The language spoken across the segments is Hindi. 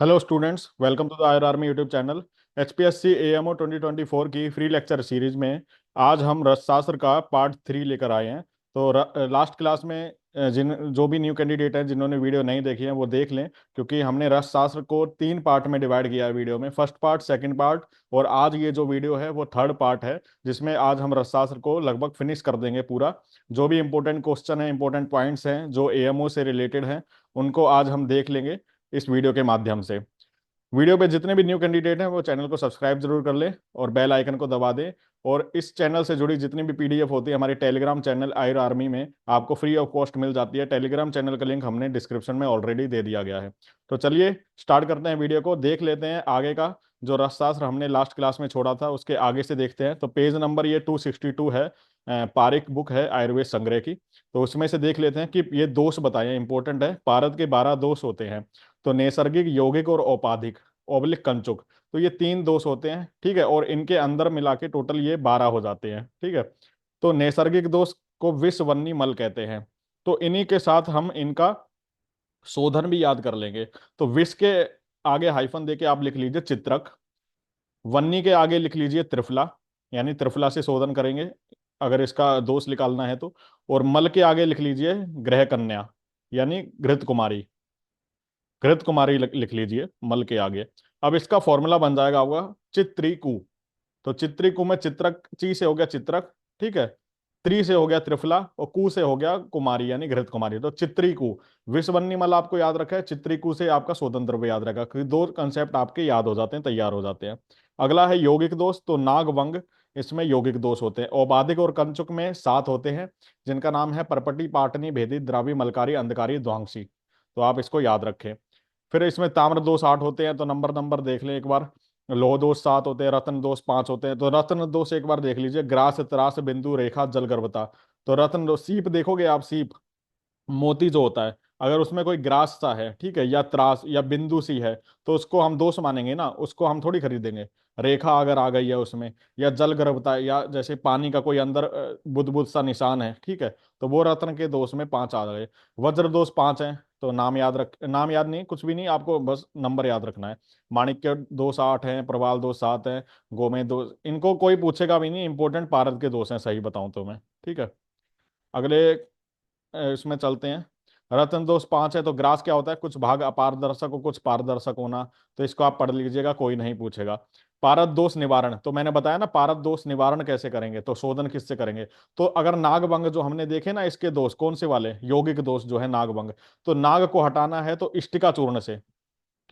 Hello students, welcome to the आयर army YouTube channel. HPSC AMO 2024 की फ्री लेक्चर सीरीज में आज हम रसशास्त्र का पार्ट 3 लेकर आए हैं। तो लास्ट क्लास में जिन जो भी न्यू कैंडिडेट हैं जिन्होंने वीडियो नहीं देखी है वो देख लें, क्योंकि हमने रसशास्त्र को 3 पार्ट में डिवाइड किया है वीडियो में। फर्स्ट पार्ट, सेकंड पार्ट और आज ये जो वीडियो है वो थर्ड पार्ट है, जिसमें आज हम रसशास्त्र को लगभग फिनिश कर देंगे पूरा। जो भी इंपॉर्टेंट क्वेश्चन है, इंपॉर्टेंट पॉइंट्स हैं जो एएमओ से रिलेटेड हैं, उनको आज हम देख लेंगे इस वीडियो के माध्यम से। वीडियो पे जितने भी न्यू कैंडिडेट हैं वो चैनल को सब्सक्राइब जरूर कर लें और बेल आइकन को दबा दें। और इस चैनल से जुड़ी जितनी भी पीडीएफ होती है हमारे टेलीग्राम चैनल आयर आर्मी में आपको फ्री ऑफ कॉस्ट मिल जाती है। टेलीग्राम चैनल का लिंक हमने डिस्क्रिप्शन में ऑलरेडी दे दिया गया है। तो चलिए स्टार्ट करते हैं, वीडियो को देख लेते हैं। आगे का जो रसशास्त्र हमने लास्ट क्लास में छोड़ा था उसके आगे से देखते हैं। तो पेज नंबर ये 262 है। पारिक बुक है आयुर्वेद संग्रह की। तो उसमें से देख लेते हैं कि ये दोष बताए, इंपॉर्टेंट है। पारद के 12 दोष होते हैं। तो नैसर्गिक, यौगिक और औपाधिक, ओबलिक कंचुक। तो ये 3 दोष होते हैं, ठीक है। और इनके अंदर मिला के टोटल ये 12 हो जाते हैं, ठीक है। तो नैसर्गिक दोष को विष, वन्नी, मल कहते हैं। तो इन्हीं के साथ हम इनका शोधन भी याद कर लेंगे। तो विष के आगे हाइफन देके आप लिख लीजिए चित्रक। वन्नी के आगे लिख लीजिए त्रिफला, यानी त्रिफला से शोधन करेंगे अगर इसका दोष निकालना है तो। और मल के आगे लिख लीजिए ग्रह कन्या, यानी घृत कुमारी। घृत कुमारी लिख लीजिए मल के आगे। अब इसका फॉर्मूला बन जाएगा आपका चित्रिकु। तो चित्रिकु में चित्रक, ची से हो गया चित्रक, ठीक है। त्रि से हो गया त्रिफला और कु से हो गया कुमारी, यानी घृत कुमारी। तो चित्रिकु। विषवन्नी मल आपको याद रखा है, चित्रिकु से आपका स्वतंत्र भी याद रखा, क्योंकि 2 कंसेप्ट आपके याद हो जाते हैं, तैयार हो जाते हैं। अगला है यौगिक दोष। तो नाग, वंग, इसमें यौगिक दोष होते हैं। औपाधिक और कंचुक में 7 होते हैं, जिनका नाम है परपटी, पाटनी, भेदी, द्रावी, मलकारी, अंधकारी, ध्वांसी। तो आप इसको याद रखें। फिर इसमें ताम्र दोष 8 होते हैं, तो नंबर नंबर देख लें एक बार। लोह दोष 7 होते हैं, रत्न दोष 5 होते हैं। तो रत्न दोष एक बार देख लीजिए, ग्रास, त्रास, बिंदु, रेखा, जल गर्भता। तो रत्न दोष, सीप देखोगे आप, सीप मोती जो होता है, अगर उसमें कोई ग्रास सा है, ठीक है, या त्रास या बिंदु सी है, तो उसको हम दोष मानेंगे ना, उसको हम थोड़ी खरीदेंगे। रेखा अगर आ गई है उसमें, या जल गर्भता, या जैसे पानी का कोई अंदर बुदबुद सा निशान है, ठीक है, तो वो रत्न के दोष में 5 आ गए। वज्र दोष 5 हैं। तो नाम याद नहीं, कुछ भी नहीं, आपको बस नंबर याद रखना है। माणिक्य दोष 8 हैं, प्रवाल दोष 7 हैं, गोमेद दोष, इनको कोई पूछेगा भी नहीं, इंपॉर्टेंट पारद के दोष हैं, सही बताऊं तो मैं, ठीक है। अगले इसमें चलते हैं। रत्न दोष 5 है। तो ग्रास क्या होता है? कुछ भाग अपारदर्शक और कुछ पारदर्शक होना। तो इसको आप पढ़ लीजिएगा, कोई नहीं पूछेगा। पारद दोष निवारण, तो मैंने बताया ना, पारद दोष निवारण कैसे करेंगे, तो शोधन किससे करेंगे। तो अगर नागभंग जो हमने देखे ना, इसके दोष कौन से वाले, यौगिक दोष जो है नागभंग। तो नाग को हटाना है तो इष्टिका चूर्ण से,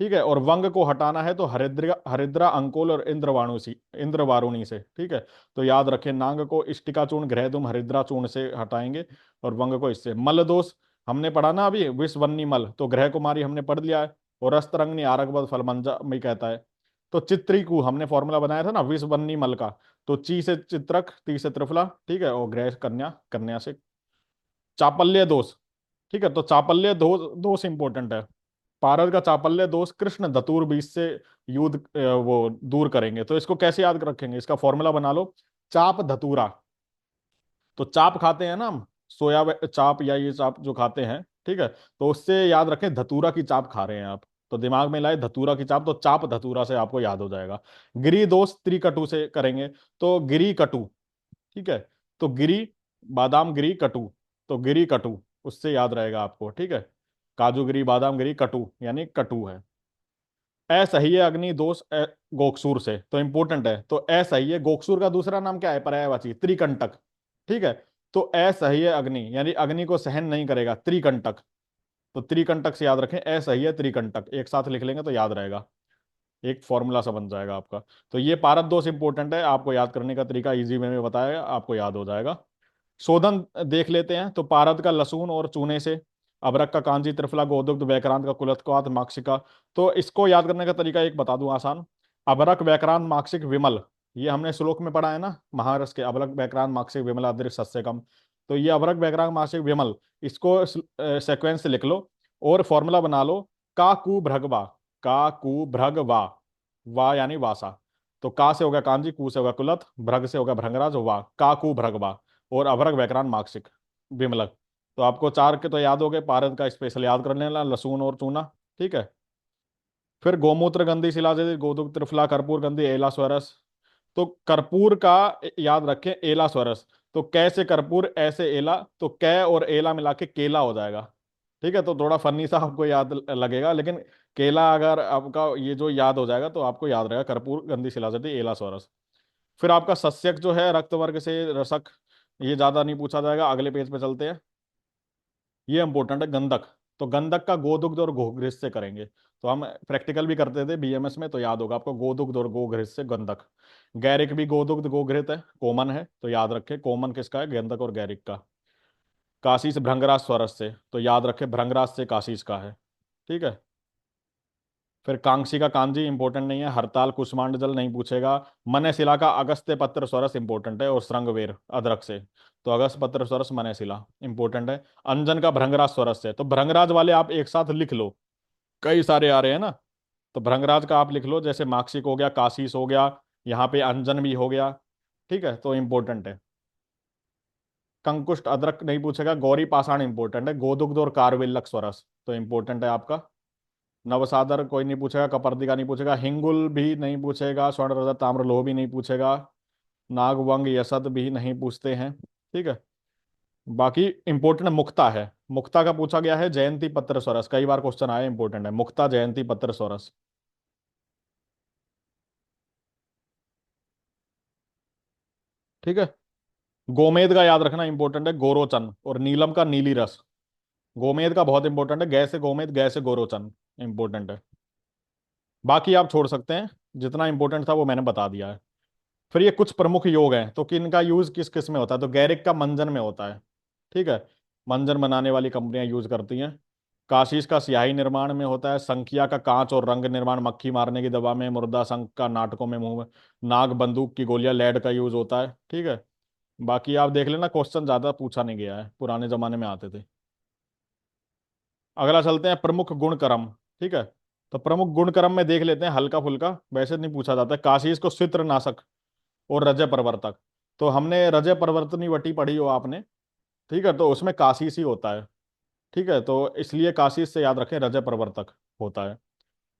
ठीक है। और वंग को हटाना है तो हरिद्रा हरिद्रा, अंकोल और इंद्रवारुणी से, ठीक है। तो याद रखें, नाग को इष्टिका चूर्ण, ग्रहदुम, हरिद्रा चूर्ण से हटाएंगे, और वंग को इससे। मल दोष हमने पढ़ा ना अभी, विषवन्नी मल, तो ग्रह कुमारी हमने पढ़ लिया है। और रस्तरंगनी, आरकबद, फलमंजा में कहता है। तो चित्रिकू हमने फॉर्मूला बनाया था ना विषवन्नी मल का। तो ची से चित्रक, ती से त्रिफला, ठीक है, और ग्रह कन्या, कन्या से चापल्य दोष, ठीक है। तो चापल्य दोष इंपॉर्टेंट है। पारद का चापल्य दोष कृष्ण धतूर बीज से युद्ध वो दूर करेंगे। तो इसको कैसे याद रखेंगे, इसका फॉर्मूला बना लो, चाप धतूरा। तो चाप खाते हैं ना हम, चाप या ये चाप जो खाते हैं, ठीक है। तो उससे याद रखें, धतूरा की चाप खा रहे हैं आप। तो दिमाग में लाए धतूरा की चाप, तो चाप धतूरा से आपको याद हो जाएगा। गिरी दोष त्रिकटु से करेंगे। तो गिरी कटु, ठीक है। तो गिरी, बादाम गिरी कटु, तो गिरी कटु, उससे याद रहेगा आपको, ठीक है। काजू गिरी, बादाम गिरी, कटु यानी कटु है। असह्य अग्नि दोष गोकसूर से, तो इंपॉर्टेंट है। तो असह्य, गोकसूर का दूसरा नाम क्या है, पर्यायवाची, त्रिकंटक, ठीक है। तो असह्य अग्नि यानी अग्नि को सहन नहीं करेगा, त्रिकंटक। तो त्रिकंटक से याद रखें, असह्य त्रिकंटक, एक साथ लिख लेंगे तो याद रहेगा, एक फॉर्मूला सा बन जाएगा आपका। तो ये पारद दोष इंपॉर्टेंट है, आपको याद करने का तरीका इजी वे में बताया, आपको याद हो जाएगा। शोधन देख लेते हैं। तो पारद का लहसुन और चूने से, अबरक का कांजी, त्रिफला, गोदुग्ध, वैक्रांत का कुलत्थवात, माक्षिका। तो इसको याद करने का तरीका एक बता दूं आसान। अबरक, वैक्रांत, माक्षिक, विमल, ये हमने श्लोक में पढ़ा है ना महारस के, अबरक, वैक्रांत, माक्षिक, विमल, अदृश, सस्यकम। तो ये अबरक, वैक्रांत, माक्षिक, विमल, इसको सेक्वेंस से लिख लो और फॉर्मूला बना लो। का कु भ्रगवा, का कु भ्रगवा, वा यानी वासा। तो का से होगा कांजी, कु से होगा कुलत, भ्रग से होगा भ्रंगराज, वा, का कु भ्रगवा। और अभ्रक, व्याकरण, मार्क्सिक, विमलक। तो आपको 4 के तो याद हो गए, पारद का स्पेशल याद कर लेना, लहसुन और चूना, ठीक है। फिर गोमूत्र गंधी शिलाजित, गोदुक त्रिफला, कर्पूर गंधी, एला स्वरस। तो कर्पूर का याद रखें एला स्वरस। तो कैसे कर्पूर ऐसे एला, तो कै और एला मिला के केला हो जाएगा। ठीक है, तो थोड़ा फनी सा आपको याद लगेगा, लेकिन केला अगर आपका ये जो याद हो जाएगा तो आपको याद रहेगा कर्पूर गंधी शिलाजित एला स्वरस। फिर आपका सस्यक जो है रक्त वर्ग से रसक, ये ज्यादा नहीं पूछा जाएगा, अगले पेज पे चलते हैं। ये इंपॉर्टेंट है गंधक। तो गंधक का गोदुग्ध और गोघृत से करेंगे। तो हम प्रैक्टिकल भी करते थे बीएमएस में, तो याद होगा आपको गोदुग्ध और गोघृत से गंधक। गैरिक भी गोदुग्ध गोघृत है, कॉमन है, तो याद रखें कॉमन किसका है, गंधक और गैरिक का। काशीस भृंगराज स्वरस से, तो याद रखें भृंगराज से काशीस का है। ठीक है। फिर कांसी का कांजी इंपॉर्टेंट नहीं है, हरताल कुष्मांड जल नहीं पूछेगा। मने शिला का अगस्त्य पत्र स्वरस इंपॉर्टेंट है, और श्रृंगवेर अदरक से। तो अगस्त पत्र स्वरस मने शिला इंपॉर्टेंट है। अंजन का भृंगराज स्वरस से, तो भृंगराज वाले आप एक साथ लिख लो, कई सारे आ रहे हैं ना। तो भृंगराज का आप लिख लो, जैसे माक्सिक हो गया, काशीस हो गया, यहाँ पे अंजन भी हो गया। ठीक है, तो इंपॉर्टेंट है। कंकुष्ट अदरक नहीं पूछेगा, गौरी पाषाण इंपॉर्टेंट है, गोदुग्ध और कारविल्लक स्वरस तो इंपॉर्टेंट है आपका। नवसादर कोई नहीं पूछेगा, कपर्दिका नहीं पूछेगा, हिंगुल भी नहीं पूछेगा, स्वर्ण रजत ताम्र लोह भी नहीं पूछेगा, नागवंग यसद भी नहीं पूछते हैं। ठीक है। बाकी इंपॉर्टेंट मुक्ता है, मुक्ता का पूछा गया है, जयंती पत्र स्वरस कई बार क्वेश्चन आया, इंपॉर्टेंट है मुक्ता जयंती पत्र स्वरस। ठीक है। गोमेद का याद रखना इंपॉर्टेंट है, गोरोचन, और नीलम का नीली रस। गोमेद का बहुत इंपॉर्टेंट है, गै से गोमेद, गै से गोरोचन इंपॉर्टेंट है। बाकी आप छोड़ सकते हैं, जितना इंपॉर्टेंट था वो मैंने बता दिया है। फिर ये कुछ प्रमुख योग हैं, तो किनका यूज किस किस में होता है, तो गैरिक का मंजन में होता है। ठीक है। मंजन बनाने वाली कंपनियां यूज करती हैं। काशीस का स्याही निर्माण में होता है, संखिया का कांच और रंग निर्माण, मक्खी मारने की दवा में, मुर्दा शंख का नाटकों में, मुंह में, नाग बंदूक की गोलियां लेड का यूज होता है। ठीक है। बाकी आप देख लेना, क्वेश्चन ज्यादा पूछा नहीं गया है, पुराने जमाने में आते थे। अगला चलते हैं प्रमुख गुण कर्म। ठीक है। तो प्रमुख गुण कर्म में देख लेते हैं, हल्का फुल्का वैसे नहीं पूछा जाता है। काशीस को चित्र नाशक और रजय प्रवर्तक। तो हमने रजय परिवर्तनी वटी पढ़ी हो आपने। ठीक है, तो उसमें काशीस ही होता है। ठीक है, तो इसलिए काशीस से याद रखें, रजय प्रवर्तक होता है।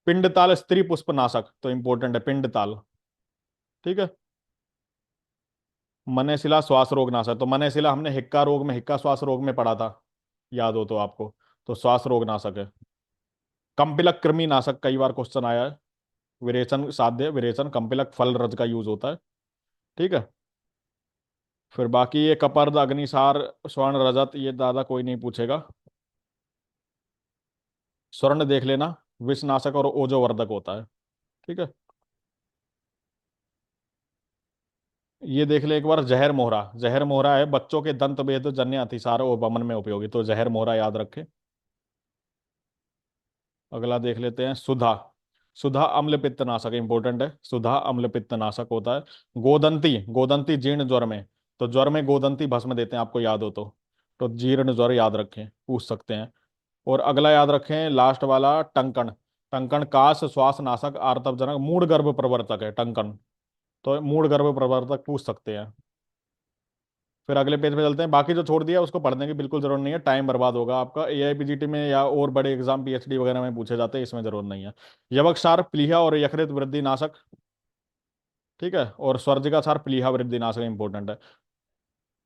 पिंडताल स्त्री पुष्प नाशक, तो इंपॉर्टेंट है पिंडताल। ठीक है। मनेशिला श्वास रोग नाशक, तो मनेशिला हमने हिक्का रोग में, हिक्का श्वास रोग में पढ़ा था, याद हो तो आपको। तो श्वास रोग नाशक है। कंपिलक कृमि नाशक कई बार क्वेश्चन आया है। विरेचन साध्य विरेचन, कंपिलक फल रज का यूज होता है। ठीक है। फिर बाकी ये कपर्द अग्निसार स्वर्ण रजत, ये दादा कोई नहीं पूछेगा। स्वर्ण देख लेना, विषनाशक और ओजोवर्धक होता है। ठीक है। ये देख ले एक बार, जहर मोहरा, जहर मोहरा है बच्चों के दंत भेद जन्य अतिसार और वमन में उपयोगी, तो जहर मोहरा याद रखे। अगला देख लेते हैं, सुधा। सुधा अम्ल पित्त नाशक इंपॉर्टेंट है, सुधा अम्ल पित्त नाशक होता है। गोदंती, गोदंती जीर्ण ज्वर में, तो ज्वर में गोदंती भस्म देते हैं, आपको याद हो तो जीर्ण ज्वर याद रखें, पूछ सकते हैं। और अगला याद रखें लास्ट वाला, टंकण। टंकण काश श्वास नाशक आर्तवजनक मूड गर्भ प्रवर्तक है टंकण। तो मूड गर्भ प्रवर्तक पूछ सकते हैं। फिर अगले पेज पे चलते हैं, बाकी जो छोड़ दिया उसको पढ़ने की बिल्कुल जरूरत नहीं है, टाइम बर्बाद होगा आपका, एआईपीजीटी में या और बड़े एग्जाम पीएचडी वगैरह में पूछे जाते हैं, इसमें जरूरत नहीं है। यवक सार प्लीहा और यकृत वृद्धि नाशक। ठीक है, और स्वर्जिका सार प्लीहा वृद्धि नाशक इंपॉर्टेंट है।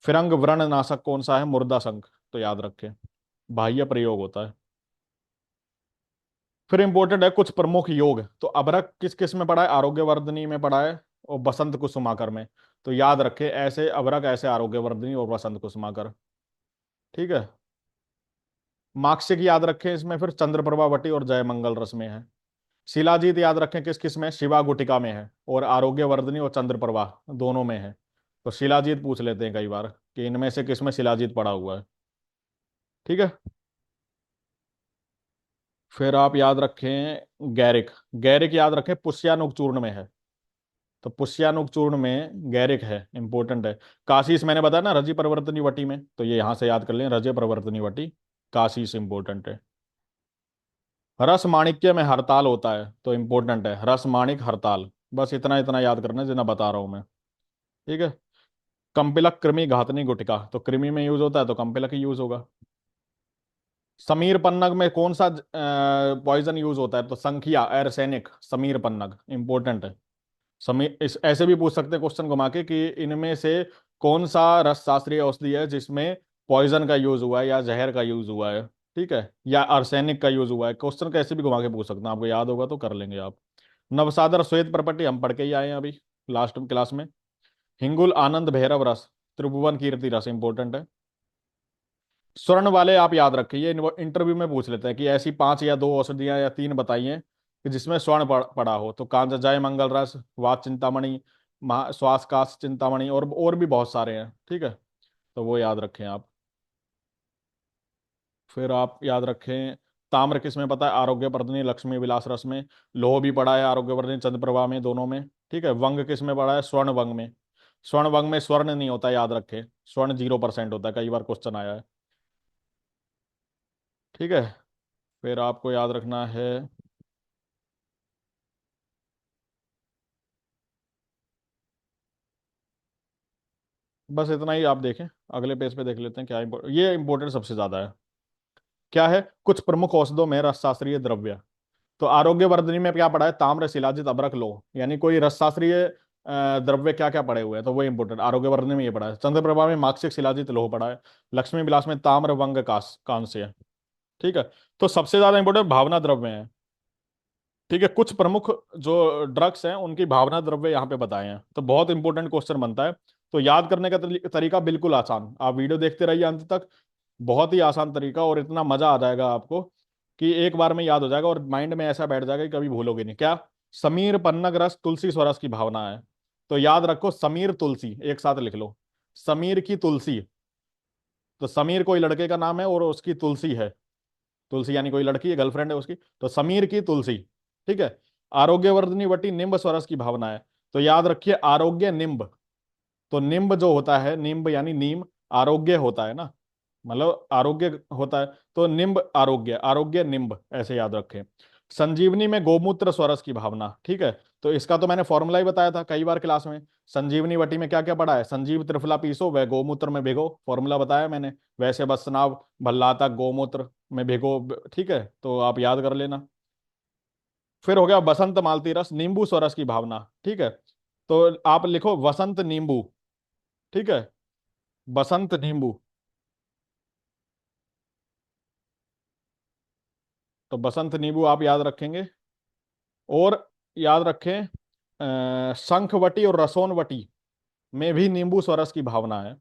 फिरंग व्रण नाशक कौन सा है, मुर्दा शंख, तो याद रखें, बाह्य प्रयोग होता है। फिर इंपॉर्टेंट है कुछ प्रमुख योग, तो अभ्रक किस किस में पढ़ा है, आरोग्यवर्धनी में पढ़ा है, और बसंत कुसुमाकर में। तो याद रखें, ऐसे अभ्रक ऐसे आरोग्यवर्धनी और बसंत कुसुमाकर। ठीक है। मार्क्सिक याद रखें, इसमें फिर चंद्रप्रभा वटी और जयमंगल रस में है। शिलाजीत याद रखें किस किस में, शिवा गुटिका में है, और आरोग्यवर्धनी और चंद्रप्रभा दोनों में है। तो शिलाजीत पूछ लेते हैं कई बार कि इनमें से किस में शिलाजीत पड़ा हुआ है। ठीक है। फिर आप याद रखें गैरिक। गैरिक याद रखें पुष्यानुग चूर्ण में है, तो पुष्यानुग चूर्ण में गैरिक है, इंपॉर्टेंट है। काशीस मैंने बताया ना रजि प्रवर्तनी वटी में, तो ये यहां से याद कर लें, रजय प्रवर्तनी वटी, काशीस इंपॉर्टेंट है। रस माणिक्य में हड़ताल होता है, तो इंपॉर्टेंट है रस माणिक हड़ताल। बस इतना इतना याद करना है जितना बता रहा हूं मैं। ठीक है। कंपिलक कृमि घातनी गुटिका, तो कृमि में यूज होता है तो कंपिलक ही यूज होगा। समीर पन्नग में कौन सा पॉइजन यूज होता है? तो संखिया, एर्सेनिक, समीर पन्नग इंपॉर्टेंट है। समीर, इस ऐसे भी पूछ सकते हैं क्वेश्चन घुमा के कि इनमें से कौन सा रस शास्त्रीय औषधि है जिसमें पॉइजन का यूज हुआ है या जहर का यूज हुआ है, ठीक है, या आर्सेनिक का यूज हुआ है। क्वेश्चन कैसे भी घुमा के पूछ सकते हैं, आपको याद होगा तो कर लेंगे आप। नवसादर श्वेत प्रपट्टी हम पढ़ के ही आए हैं अभी लास्ट क्लास में। हिंगुल आनंद भैरव रस, त्रिभुवन कीर्ति रस इंपॉर्टेंट है। स्वर्ण वाले आप याद रखिए, ये इंटरव्यू में पूछ लेते हैं कि ऐसी 5 या 2 औषधियां या 3 बताइए कि जिसमें स्वर्ण पड़ा हो। तो कांजा जय मंगल रस, वात चिंतामणि, महा श्वास काश चिंतामणि, और भी बहुत सारे हैं, ठीक है। तो वो याद रखें आप। फिर आप याद रखें, ताम्र किस में पता है? आरोग्य वर्धनी लक्ष्मी विलास रस में। लोह भी पड़ा है आरोग्य वर्धनी चंद्रप्रभा में, दोनों में, ठीक है। वंग किस में पड़ा है? स्वर्ण वंग में। स्वर्ण वंग में स्वर्ण नहीं होता, याद रखें, स्वर्ण 0% होता है, कई बार क्वेश्चन आया है, ठीक है। फिर आपको याद रखना है, बस इतना ही आप देखें। अगले पेज पे देख लेते हैं क्या ये इंपॉर्टेंट सबसे ज्यादा है। क्या है? कुछ प्रमुख औषधों में रसशास्त्रीय द्रव्य। तो आरोग्य वर्धनी में क्या पड़ा है? ताम्र, शिलाजित, अभ्रक, लोह, यानी कोई रसशास्त्रीय द्रव्य क्या क्या पड़े हुए हैं, तो वो इंपॉर्टेंट आरोग्य वर्धनी में ये पड़ा है। चंद्रप्रभा में मार्क्सिक, शिलाजित, लोह पड़ा है। लक्ष्मी विलास में ताम्र, वंग, कांस्य, ठीक है। तो सबसे ज्यादा इंपॉर्टेंट भावना द्रव्य है, ठीक है। कुछ प्रमुख जो ड्रग्स हैं उनकी भावना द्रव्य यहाँ पे बताए हैं, तो बहुत इंपॉर्टेंट क्वेश्चन बनता है। तो याद करने का तरीका बिल्कुल आसान, आप वीडियो देखते रहिए अंत तक। बहुत ही आसान तरीका, और इतना मजा आ जाएगा आपको कि एक बार में याद हो जाएगा और माइंड में ऐसा बैठ जाएगा कि कभी भूलोगे नहीं। क्या? समीर पन्नग रस तुलसी स्वरस की भावना है। तो याद रखो, समीर तुलसी एक साथ लिख लो। समीर की तुलसी, तो समीर कोई लड़के का नाम है और उसकी तुलसी है। तुलसी यानी कोई लड़की है, गर्लफ्रेंड है उसकी, तो समीर की तुलसी, ठीक है। आरोग्यवर्धनी वटी निम्ब स्वरस की भावना है। तो याद रखिए, आरोग्य निम्ब। तो निम्ब जो होता है, निम्ब यानी नीम, आरोग्य होता है ना, मतलब आरोग्य होता है। तो निम्ब आरोग्य, आरोग्य निम्ब, ऐसे याद रखें। संजीवनी में गोमूत्र स्वरस की भावना, ठीक है। तो इसका तो मैंने फॉर्मूला ही बताया था कई बार क्लास में। संजीवनी वटी में क्या क्या पढ़ा है? संजीव त्रिफला पीसो व गोमूत्र में भिगो, फॉर्मूला बताया मैंने। वैसे बसनाव भल्लाता गोमूत्र में भिगो, ठीक है, तो आप याद कर लेना। फिर हो गया बसंत मालती रस, नींबू स्वरस की भावना, ठीक है। तो आप लिखो वसंत नींबू, ठीक है, बसंत नींबू। तो बसंत नींबू आप याद रखेंगे। और याद रखें, शंखवटी और रसोनवटी में भी नींबू स्वरस की भावना है।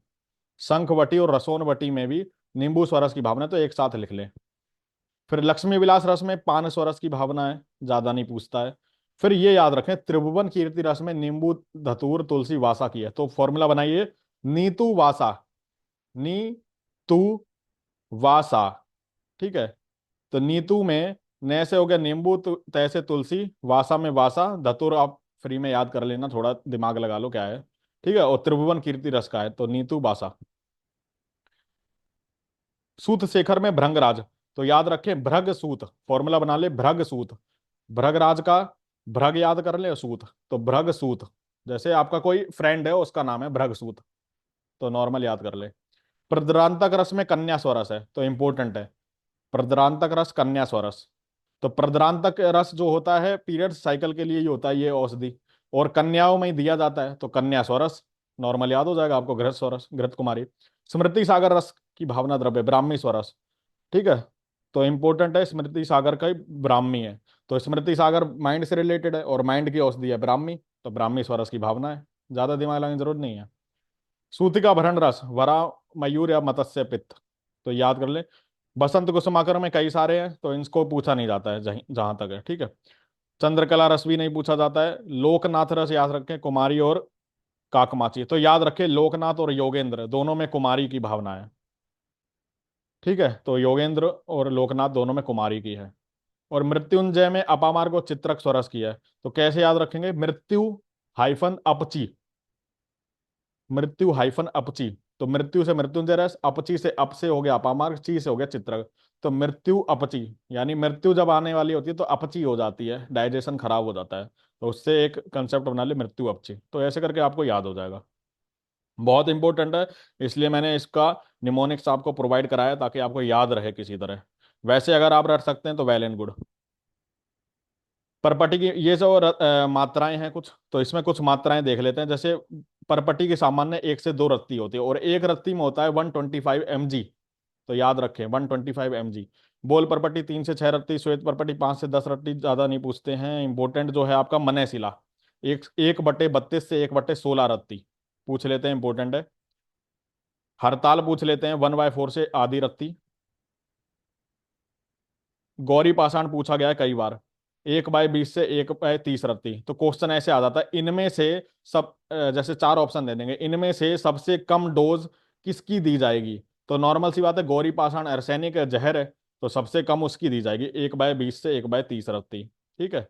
शंखवटी और रसोनवटी में भी नींबू स्वरस की भावना है, तो एक साथ लिख लें। फिर लक्ष्मी विलास रस में पान स्वरस की भावना है, ज्यादा नहीं पूछता है। फिर ये याद रखें, त्रिभुवन कीर्ति रस में नींबू, धतूर, तुलसी, वासा की है। तो फॉर्मूला बनाइए, नीतू वासा, नी तू वासा, ठीक है। तो नीतू में नए से हो गया नींबू, तय से तुलसी, वासा में वासा, धतुर आप फ्री में याद कर लेना, थोड़ा दिमाग लगा लो क्या है, ठीक है। और त्रिभुवन कीर्ति रस का है, तो नीतू बासा। सूत शेखर में भृंगराज, तो याद रखें भृग सूत, फॉर्मूला बना ले भृग सूत। भृगराज का भृग याद कर ले, सूत, तो भृग सूत। जैसे आपका कोई फ्रेंड है उसका नाम है भृग सूत, तो नॉर्मल याद कर ले। प्रद्रांतक रस में कन्या स्वरस है, तो इंपॉर्टेंट है। प्रद्रांतक रस, कन्या स्वरस। तो प्रद्रांतक रस जो होता है पीरियड साइकिल के लिए ही होता है ये औषधि, और कन्याओं में ही दिया जाता है, तो कन्या स्वरस नॉर्मल याद हो जाएगा आपको। घृत स्वरस, घृत कुमारी। स्मृति सागर रस की भावना द्रव्य, ब्राह्मी स्वरस, ठीक है। तो इंपॉर्टेंट है, स्मृति सागर का ही ब्राह्मी है। तो स्मृति सागर माइंड से रिलेटेड है और माइंड की औषधि है ब्राह्मी, तो ब्राह्मी स्वरस की भावना है, ज्यादा दिमाग लगाने की जरूरत नहीं है। सूतिका भरण रस, वरा, मयूर या मत्स्य पित्त, तो याद कर ले। बसंत कुसुमाकर में कई सारे हैं, तो इनको पूछा नहीं जाता है जहां तक है, ठीक है। चंद्रकला रस भी नहीं पूछा जाता है। लोकनाथ रस याद रखें, कुमारी और काकमाची। तो याद रखें, लोकनाथ और योगेंद्र दोनों में कुमारी की भावना है, ठीक है। तो योगेंद्र और लोकनाथ दोनों में कुमारी की है। और मृत्युंजय में अपामार को चित्रक स्वरस की है। तो कैसे याद रखेंगे? मृत्यु हाइफन अपची, मृत्यु हाइफन अपची। तो मृत्यु से मृत्युंजय रस, अपची से अप से हो गया अपामार्ग, ची से हो गया चित्रक। तो मृत्यु अपची, यानी मृत्यु जब आने वाली होती है तो अपची हो जाती है, डाइजेशन खराब हो जाता है, तो उससे एक कंसेप्ट बना ले, मृत्यु अपची। तो ऐसे करके आपको याद हो जाएगा, बहुत इंपॉर्टेंट है। इसलिए मैंने इसका निमोनिक्स आपको प्रोवाइड कराया ताकि आपको याद रहे किसी तरह। वैसे अगर आप रट सकते हैं तो वेल एंड गुड। परपटी की ये जो मात्राएं हैं कुछ, तो इसमें कुछ मात्राएं देख लेते हैं। जैसे परपटी की सामान्य 1 से 2 रत्ती होती है, और एक रत्ती में होता है 125 mg। तो याद रखें 125 mg। बोल परपटी 3 से 6 रत्ती, श्वेत परपटी 5 से 10 रत्ती, ज्यादा नहीं पूछते हैं। इंपॉर्टेंट जो है आपका मनय शिला, 1/32 से 1/16 रत्ती पूछ लेते हैं, इंपॉर्टेंट है। हड़ताल पूछ लेते हैं 1/4 से आधी रत्ती। गौरी पाषाण पूछा गया है कई बार, 1/20 से 1/30 रत्ती। तो क्वेश्चन ऐसे आ जाता है, इनमें से सब जैसे चार ऑप्शन दे देंगे, इनमें से सबसे कम डोज किसकी दी जाएगी। तो नॉर्मल सी बात है, गौरी पाषाण अर्सेनिक जहर है, तो सबसे कम उसकी दी जाएगी 1/20 से 1/30 रत्ती। ठीक है।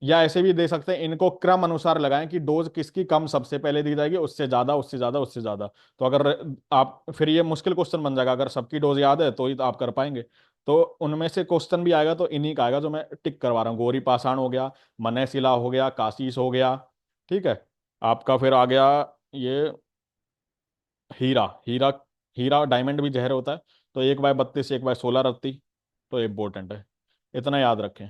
या ऐसे भी दे सकते हैं, इनको क्रम अनुसार लगाएं कि डोज किसकी कम सबसे पहले दी जाएगी, उससे ज्यादा, उससे ज्यादा, उससे ज्यादा। तो अगर आप, फिर ये मुश्किल क्वेश्चन बन जाएगा, अगर सबकी डोज याद है तो ही तो आप कर पाएंगे। तो उनमें से क्वेश्चन भी आएगा तो इन्हीं का आएगा जो मैं टिक करवा रहा हूँ। गौरी पाषाण हो गया, मनयशिला हो गया, काशीस हो गया। ठीक है। आपका फिर आ गया ये हीरा। हीरा, हीरा डायमंड भी जहर होता है। तो 1/32 1/16 रत्ती, तो इंपॉर्टेंट है, इतना याद रखें।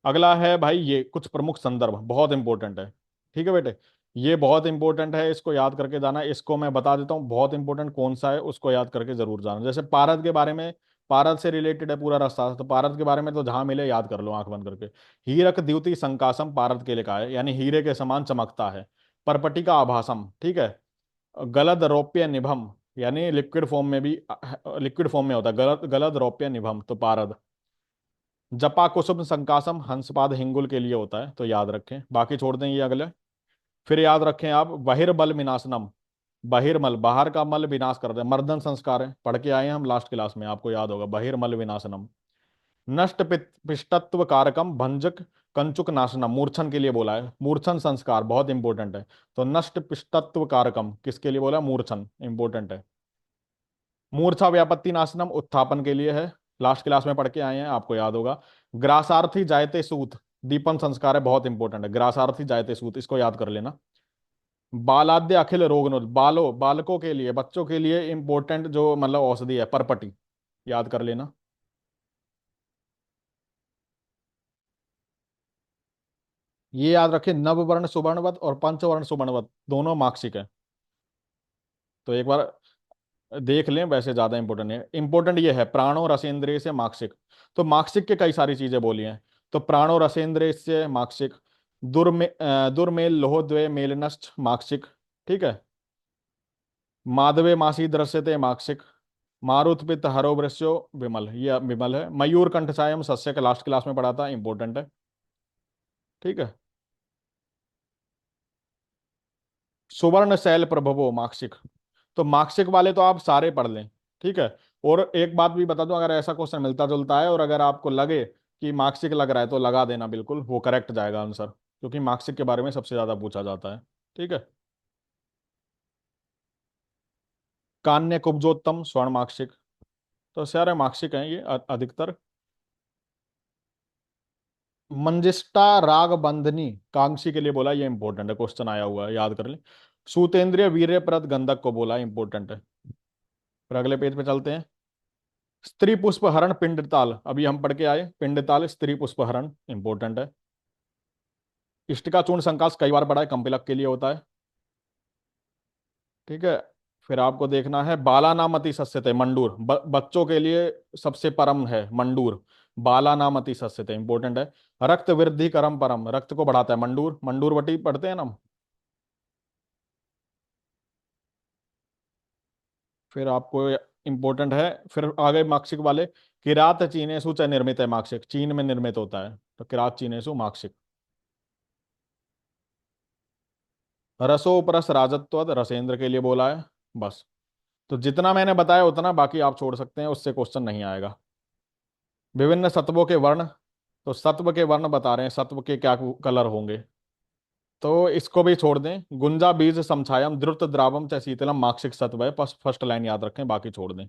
अगला है भाई, ये कुछ प्रमुख संदर्भ बहुत इंपॉर्टेंट है। ठीक है बेटे, ये बहुत इंपॉर्टेंट है, इसको याद करके जाना। इसको मैं बता देता हूँ बहुत इंपॉर्टेंट कौन सा है, उसको याद करके जरूर जाना। जैसे पारद के बारे में, पारद से रिलेटेड है पूरा रास्ता, तो पारद के बारे में तो जहां मिले याद कर लो आंख बंद करके। हीरक द्युति संकासम पारद के लिखा है, यानी हीरे के समान चमकता है। परपटी का आभासम, ठीक है। गलद रौप्य निभम, यानी लिक्विड फॉर्म में भी, लिक्विड फॉर्म में होता है, गलद गलद रौप्य निभम, तो पारद। जपा कुसुम संकासम हंसपाद हिंगुल के लिए होता है, तो याद रखें, बाकी छोड़ दें ये अगले। फिर याद रखें आप बहिर्बल विनाशनम। बहिर्मल, बाहर का मल विनाश कर दे, मर्दन संस्कार है, पढ़ के आए हैं हम लास्ट क्लास में, आपको याद होगा, बहिर्मल विनाशनम। नष्ट पिष्टत्व कारकम भंजक कंचुक नाशनम, मूर्छन के लिए बोला है, मूर्छन संस्कार बहुत इंपॉर्टेंट है। तो नष्ट पिष्टत्व कारकम किसके लिए बोला, मूर्छन इंपॉर्टेंट है। मूर्छा व्यापत्ति नाशनम उत्थापन के लिए है, लास्ट क्लास में पढ़ के आए हैं, आपको याद होगा। ग्रासार्थी जायते सूत दीपन संस्कार है, बहुत इंपॉर्टेंट है, ग्रासार्थी जायते सूत, इसको याद कर लेना। बालाद्य अखिल रोगनोद, बालकों के लिए, बच्चों के लिए इंपॉर्टेंट जो मतलब औषधि है, परपटी, याद कर लेना। ये याद रखें, नववर्ण सुवर्णवत और पंचवर्ण सुवर्णवत दोनों मार्क्सिक है, तो एक बार देख लें, वैसे ज्यादा इंपॉर्टेंट है। इंपॉर्टेंट ये है, प्राणो रसेंद्रिय से मार्क्सिक। तो मार्क्सिक के कई सारी चीजें बोली हैं, तो प्राणो रसेंद्रिय से मार्क्सिक। दुर्मेल लोहोद्वय मेल नष्ट मार्क्सिक। ठीक है। माधवे मासी दृश्यते मार्क्सिक। मारुतपित हरो वृस्यो विमल, ये विमल है। मयूर कंठसायम सस्य का लास्ट क्लास में पढ़ा था, इंपॉर्टेंट है। ठीक है। सुवर्ण शैल प्रभवो मार्क्सिक। तो मार्क्सिक वाले तो आप सारे पढ़ लें। ठीक है। और एक बात भी बता दूं, अगर ऐसा क्वेश्चन मिलता जुलता है और अगर आपको लगे कि मार्क्सिक लग रहा है तो लगा देना, बिल्कुल वो करेक्ट जाएगा आंसर, क्योंकि मार्क्सिक के बारे में सबसे ज्यादा पूछा जाता है। ठीक है। कान्य कुब्जोत्तम स्वर्ण मार्क्सिक, तो सारे मार्क्सिक हैं ये अधिकतर। मंजिष्ठा राग बंधनी कांक्षी के लिए बोला, ये इंपॉर्टेंट है, क्वेश्चन आया हुआ है, याद कर ले। सूतेंद्रिय वीर्यप्रद गंधक को बोला, इंपॉर्टेंट है। फिर अगले पेज पे चलते हैं। स्त्री पुष्प हरण पिंडताल, अभी हम पढ़ के आए, पिंडताल स्त्री पुष्प हरण इंपॉर्टेंट है। इष्टिका चूर्ण संकाश कई बार पढ़ा है, कंपिलक के लिए होता है। ठीक है। फिर आपको देखना है बाला नाम अति सस्यते मंडूर, बच्चों के लिए सबसे परम है मंडूर। बाला नाम अति सस्यते इंपॉर्टेंट है। रक्त वृद्धि करम परम, रक्त को बढ़ाता है मंडूर, मंडूर वटी पढ़ते हैं ना हम। फिर आपको इंपॉर्टेंट है, फिर आगे मार्क्सिक वाले। किरात चीनेसु च निर्मित है मार्क्सिक, चीन में निर्मित होता है, तो किरात चीनेसु मार्क्सिक। रसोपरस राजत्व रसेंद्र के लिए बोला है, बस। तो जितना मैंने बताया उतना, बाकी आप छोड़ सकते हैं, उससे क्वेश्चन नहीं आएगा। विभिन्न सत्वों के वर्ण, तो सत्व के वर्ण बता रहे हैं, सत्व के क्या कलर होंगे, तो इसको भी छोड़ दें। गुंजा बीज समछायम द्रुत द्रावम च शीतलम मार्क्सिक सत्व है, बस फर्स्ट लाइन याद रखें, बाकी छोड़ दें।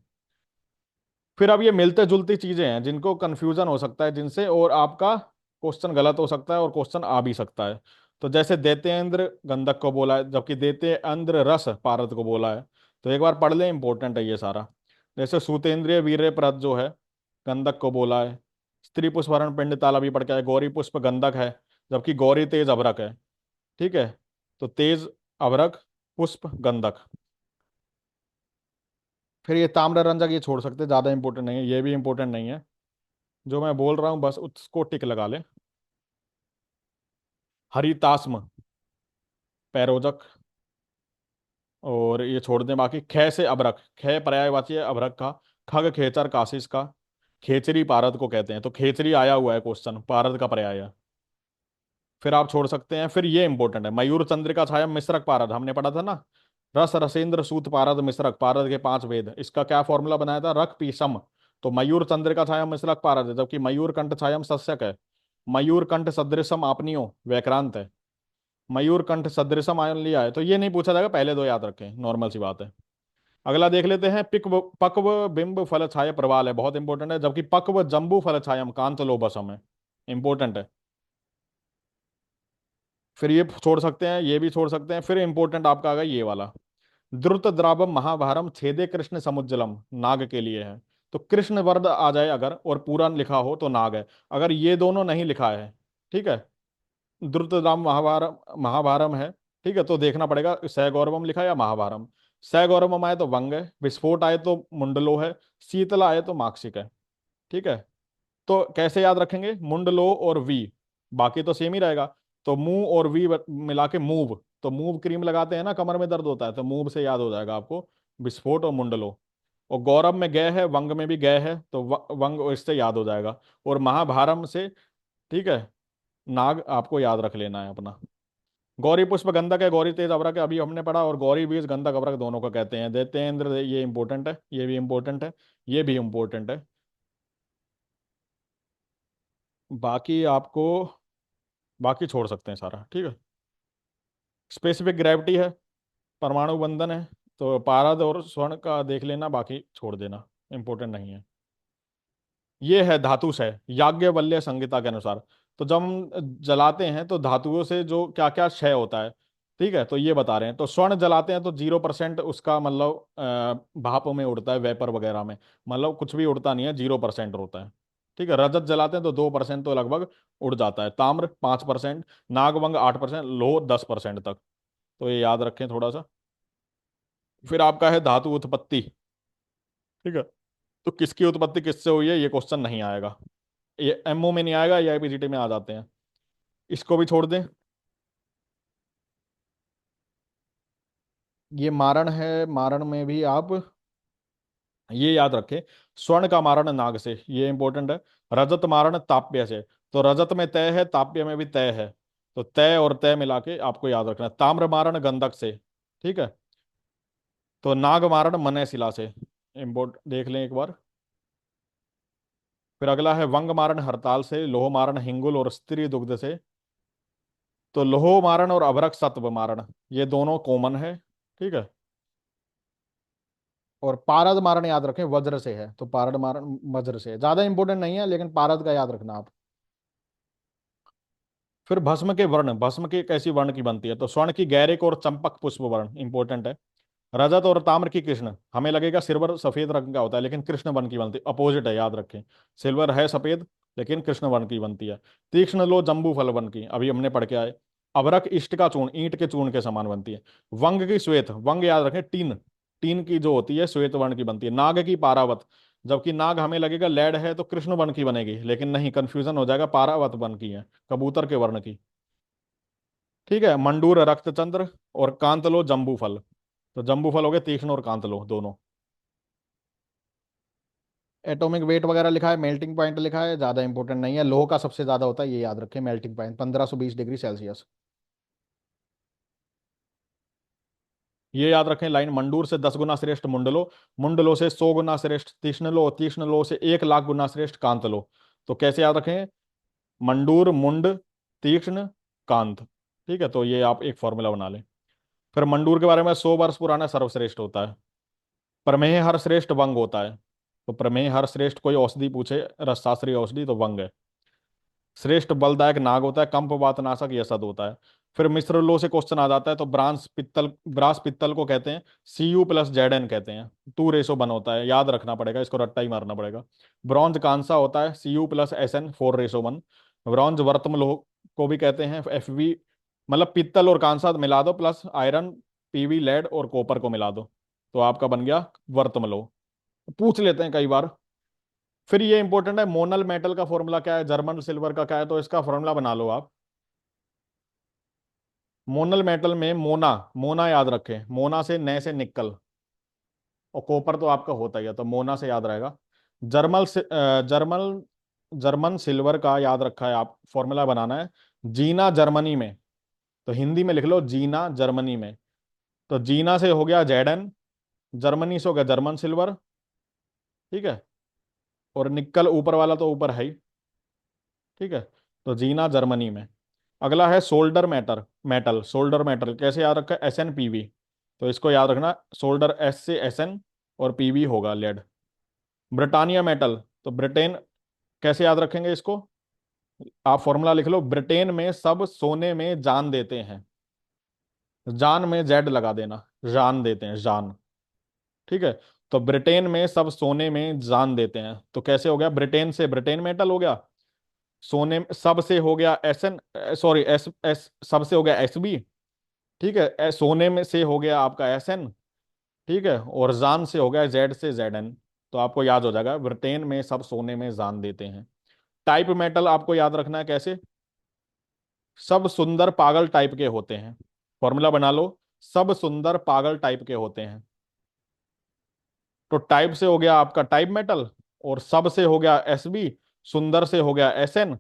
फिर अब ये मिलते जुलती चीजें हैं जिनको कंफ्यूजन हो सकता है जिनसे, और आपका क्वेश्चन गलत हो सकता है और क्वेश्चन आ भी सकता है। तो जैसे देतेंद्र गंधक को बोला है, जबकि देतेंद्र रस पारद को बोला है। तो एक बार पढ़ लें, इंपॉर्टेंट है ये सारा। जैसे सूतेंद्रिय वीर्य प्रद जो है, गंधक को बोला है। स्त्री पुष्प हरण पिंड ताल अभी पढ़ के आए, गौरी पुष्प गंधक है, जबकि गौरी तेज अभ्रक है। ठीक है, तो तेज अभ्रक पुष्प गंधक। फिर ये ताम्र रंजक ये छोड़ सकते, ज्यादा इंपॉर्टेंट नहीं है, ये भी इंपॉर्टेंट नहीं है। जो मैं बोल रहा हूँ बस उसको टिक लगा ले। हरितास्म पैरोजक, और ये छोड़ दें बाकी। ख से अभ्रक, ख पर्यायवाची है अभ्रक का। खग खेचर काशिश का। खेचरी पारद को कहते हैं, तो खेचरी आया हुआ है क्वेश्चन, पारद का पर्याय है। फिर आप छोड़ सकते हैं। फिर ये इंपॉर्टेंट है, मयूर चंद्रिका छाया मिश्रक पारद, हमने पढ़ा था ना। रस रसेंद्र सूत पारद मिश्रक, पारद के 5 वेद, इसका क्या फॉर्मूला बनाया था, रक पीसम। तो मयूर चंद्रिका छाया मिश्रक पारद है, जबकि मयूर कंठ छायम सस्यक है। मयूर कंठ सदृशम आपनियो वैक्रांत है। मयूर कंठ सदृशम आयन लिया है, तो ये नहीं पूछा जाएगा, पहले दो याद रखें, नॉर्मल सी बात है। अगला देख लेते हैं। पक्व बिंब फल छाया प्रवाल है, बहुत इंपॉर्टेंट है, जबकि पक्व जंबू फल छायम कांत लोबसम है। इंपॉर्टेंट है। फिर ये छोड़ सकते हैं, ये भी छोड़ सकते हैं। फिर इंपॉर्टेंट आपका आ गया ये वाला। द्रुत द्रावम महाभारम छेदे कृष्ण समुज्जलम, नाग के लिए है। तो कृष्ण वर्द आ जाए अगर और पूरा लिखा हो तो नाग है। अगर ये दोनों नहीं लिखा है, ठीक है, द्रुत द्राव महाभारम, महाभारम है, ठीक है, तो देखना पड़ेगा सैगौरवम लिखा है या महाभारम। सैगौरवम आए तो वंग है, विस्फोट आए तो मुंडलो है, शीतला आए तो माक्षिक है। ठीक है, तो कैसे याद रखेंगे, मुंडलो और वी, बाकी तो सेम ही रहेगा। तो मुंह और वी मिला के मूव, तो मूव क्रीम लगाते हैं ना, कमर में दर्द होता है, तो मूव से याद हो जाएगा आपको विस्फोट और मुंडलो। और गौरव में गय है, वंग में भी गय है, तो वंग इससे याद हो जाएगा। और महाभारम से, ठीक है, नाग आपको याद रख लेना है अपना। गौरी पुष्प गंधक है, गौरी तेज अवरक है, अभी हमने पढ़ा, और गौरी बीज गंधक अवरक दोनों को कहते हैं। देतेंद्र ये इंपॉर्टेंट है, ये भी इंपॉर्टेंट है, ये भी इंपॉर्टेंट है। बाकी आपको, बाकी छोड़ सकते हैं सारा, ठीक है। स्पेसिफिक ग्रेविटी है, परमाणु बंधन है, तो पारद और स्वर्ण का देख लेना, बाकी छोड़ देना, इंपॉर्टेंट नहीं है। ये है धातु क्षय, याज्ञवल्क्य संहिता के अनुसार। तो जब हम जलाते हैं तो धातुओं से जो क्या क्या क्षय होता है, ठीक है, तो ये बता रहे हैं। तो स्वर्ण जलाते हैं तो 0% उसका मतलब भाप में उड़ता है, वेपर वगैरह में, मतलब कुछ भी उड़ता नहीं है, 0% होता है। ठीक है, रजत जलाते हैं तो 2% तो लगभग उड़ जाता है, ताम्र 5%, नागवंग 8%, लोह 10% तक। तो ये याद रखें थोड़ा सा। फिर आपका है धातु उत्पत्ति, ठीक है, तो किसकी उत्पत्ति किससे हुई है, ये क्वेश्चन नहीं आएगा, ये एमओ में नहीं आएगा, ये आईपीसीटी में आ जाते हैं। इसको भी छोड़ दें। ये मारण है, मारण में भी आप ये याद रखें, स्वर्ण का मारण नाग से, ये इंपॉर्टेंट है। रजत मारण ताप्य से, तो रजत में तय है, ताप्य में भी तय है, तो तय और तय मिला के आपको याद रखना है। ताम्र मारण गंधक से, ठीक है, तो नाग मारण मनय शिला से। इम्पोर्ट देख लें एक बार। फिर अगला है वंग मारण हरताल से, लोह मारण हिंगुल और स्त्री दुग्ध से। तो लोह मारण और अभ्रक सत्व मारण, ये दोनों कॉमन है, ठीक है। और पारद मारण याद रखें वज्र से है, तो पारद मारण वज्र से है। ज्यादा इंपॉर्टेंट नहीं है, लेकिन पारद का याद रखना आप। फिर भस्म के वर्ण, भस्म की कैसी वर्ण की बनती है, तो स्वर्ण की गैरिक और चंपक पुष्प वर्ण इंपॉर्टेंट है। रजत और ताम्र की कृष्ण, हमें लगेगा सिल्वर सफेद रंग का होता है, लेकिन कृष्ण वर्ण की बनती है, अपोजिट है, याद रखें। सिल्वर है सफेद, लेकिन कृष्ण वर्ण की बनती है। तीक्ष्ण लो जंबू फल वर्ण की, अभी हमने पढ़ के आए। अभ्रक इष्ट का चूर्ण, ईंट के चूर्ण के समान बनती है। वंग की श्वेत, वंग याद रखें टीन, टीन की जो होती है श्वेत वर्ण की बनती है। नाग की पारावत, जबकि नाग हमें लगेगा लेड है तो कृष्ण वर्ण की बनेगी, लेकिन नहीं, कंफ्यूजन हो जाएगा, पारावत वर्ण की है, कबूतर के वर्ण की। ठीक है, मंडूर रक्तचंद्र और कांतलो जंबू फल, तो जंबू फल हो गए तीक्ष्ण और कांतलो दोनों। एटॉमिक वेट वगैरह लिखा है, मेल्टिंग पॉइंट लिखा है, ज्यादा इंपॉर्टेंट नहीं है। लोह का सबसे ज्यादा होता है, ये याद रखें, मेल्टिंग पॉइंट 1520 डिग्री सेल्सियस। ये याद रखें लाइन, मंडूर से 10 गुना श्रेष्ठ मुंडलो, मुंडलो से 100 गुना श्रेष्ठ तीक्ष्णलो, तीक्ष्णलो से 1 लाख गुना श्रेष्ठ कांतलो। तो कैसे याद रखें, मंडूर मुंड तीक्ष्ण कांत। ठीक है, तो ये आप एक फॉर्मूला बना लें। फिर मंडूर के बारे में, 100 वर्ष पुराना सर्वश्रेष्ठ होता है। प्रमेय हर श्रेष्ठ वंग होता है, तो प्रमेय हर श्रेष्ठ कोई औषधि पूछे, रसशास्त्री औषधि, तो वंग है। श्रेष्ठ बलदायक नाग होता है, कंप वातनाशक यसद होता है। फिर मिश्र लोह से क्वेश्चन आ जाता है, तो ब्रास पित्तल को कहते हैं Cu+Zn कहते हैं। 2:1 होता है, याद रखना पड़ेगा, इसको रट्टा ही मारना पड़ेगा। ब्रॉन्ज कांसा होता है Cu+Sn 4:1। ब्रॉन्ज वर्तम लोह को भी कहते हैं Fb, मतलब पित्तल और कांसा मिला दो प्लस आयरन, Pb लेड और कॉपर को मिला दो, तो आपका बन गया वर्तम लोह। पूछ लेते हैं कई बार। फिर ये इंपॉर्टेंट है, मोनल मेटल का फॉर्मूला क्या है, जर्मन सिल्वर का क्या है, तो इसका फॉर्मूला बना लो आप। मोनल मेटल में मोना, मोना याद रखें, मोना से न से निकल, और कॉपर तो आपका होता ही है, तो मोना से याद रहेगा। जर्मल से जर्मल जर्मन सिल्वर का याद रखा है आप, फॉर्मूला बनाना है जीना जर्मनी में, तो हिंदी में लिख लो जीना जर्मनी में। तो जीना से हो गया Zn, जर्मनी से हो गया जर्मन सिल्वर, ठीक है, और निकल ऊपर वाला तो ऊपर है ही, ठीक है, तो जीना जर्मनी में। अगला है सोल्डर मेटल, सोल्डर मेटल कैसे याद रखा है, SnPV, तो इसको याद रखना, सोल्डर S से Sn और PV होगा लेड। ब्रिटानिया मेटल, तो ब्रिटेन कैसे याद रखेंगे इसको, आप फॉर्मूला लिख लो, ब्रिटेन में सब सोने में जान देते हैं, जान में जेड लगा देना, जान देते हैं जान, ठीक है। तो ब्रिटेन में सब सोने में जान देते हैं, तो कैसे हो गया, ब्रिटेन से ब्रिटेन मेटल हो गया, सोने सब से हो गया Sn, सॉरी एस एस सब से हो गया Sb, ठीक है, सोने में से हो गया आपका Sn, ठीक है, और जान से हो गया जेड से Zn। तो आपको याद हो जाएगा, ब्रिटेन में सब सोने में जान देते हैं। टाइप मेटल आपको याद रखना है कैसे, सब सुंदर पागल टाइप के होते हैं, फॉर्मूला बना लो, सब सुंदर पागल टाइप के होते हैं। तो टाइप से हो गया आपका टाइप मेटल, और सब से हो गया Sb, सुंदर से हो गया Sn,